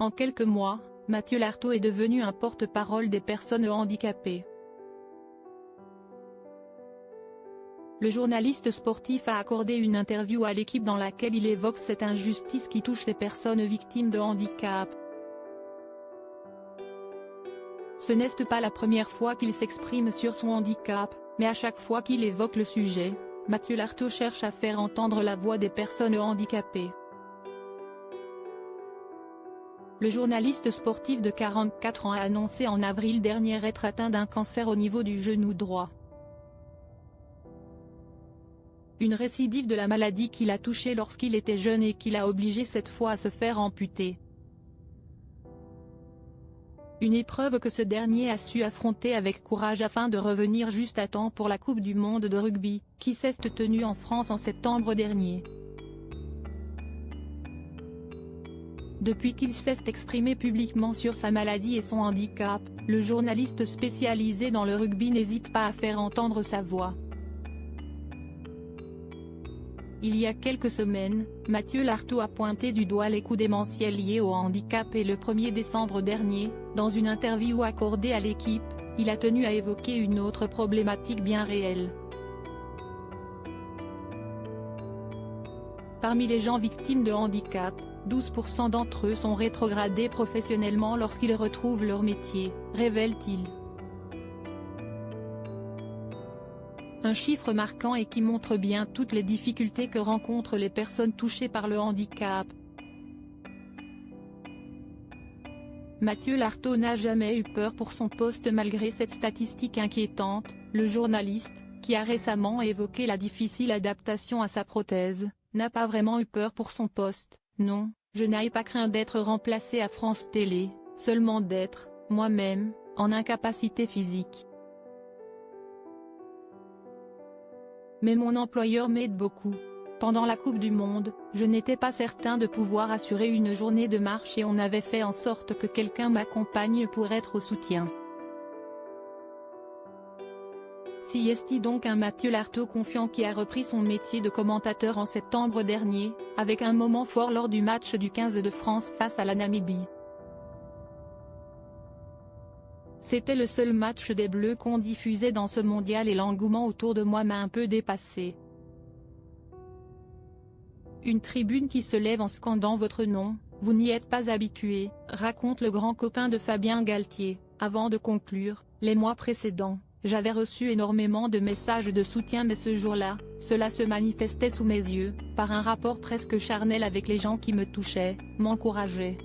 En quelques mois, Mathieu Lartaud est devenu un porte-parole des personnes handicapées. Le journaliste sportif a accordé une interview à l'équipe dans laquelle il évoque cette injustice qui touche les personnes victimes de handicap. Ce n'est pas la première fois qu'il s'exprime sur son handicap, mais à chaque fois qu'il évoque le sujet, Mathieu Lartaud cherche à faire entendre la voix des personnes handicapées. Le journaliste sportif de 44 ans a annoncé en avril dernier être atteint d'un cancer au niveau du genou droit. Une récidive de la maladie qui l'a touché lorsqu'il était jeune et qui l'a obligé cette fois à se faire amputer. Une épreuve que ce dernier a su affronter avec courage afin de revenir juste à temps pour la Coupe du monde de rugby, qui s'est tenue en France en septembre dernier. Depuis qu'il s'est exprimé publiquement sur sa maladie et son handicap, le journaliste spécialisé dans le rugby n'hésite pas à faire entendre sa voix. Il y a quelques semaines, Mathieu Lartaud a pointé du doigt les coûts démentiels liés au handicap et le 1er décembre dernier, dans une interview accordée à l'équipe, il a tenu à évoquer une autre problématique bien réelle. Parmi les gens victimes de handicap, 12% d'entre eux sont rétrogradés professionnellement lorsqu'ils retrouvent leur métier, révèle-t-il. Un chiffre marquant et qui montre bien toutes les difficultés que rencontrent les personnes touchées par le handicap. Mathieu Lartaud n'a jamais eu peur pour son poste malgré cette statistique inquiétante. Le journaliste, qui a récemment évoqué la difficile adaptation à sa prothèse, n'a pas vraiment eu peur pour son poste. Non, je n'ai pas craint d'être remplacé à France Télé, seulement d'être, moi-même, en incapacité physique. Mais mon employeur m'aide beaucoup. Pendant la Coupe du Monde, je n'étais pas certain de pouvoir assurer une journée de marche et on avait fait en sorte que quelqu'un m'accompagne pour être au soutien. Si est donc un Mathieu Lartaud confiant qui a repris son métier de commentateur en septembre dernier, avec un moment fort lors du match du 15 de France face à la Namibie. C'était le seul match des Bleus qu'on diffusait dans ce mondial et l'engouement autour de moi m'a un peu dépassé. Une tribune qui se lève en scandant votre nom, vous n'y êtes pas habitué, raconte le grand copain de Fabien Galtier, avant de conclure, les mois précédents, j'avais reçu énormément de messages de soutien mais ce jour-là, cela se manifestait sous mes yeux, par un rapport presque charnel avec les gens qui me touchaient, m'encourageaient.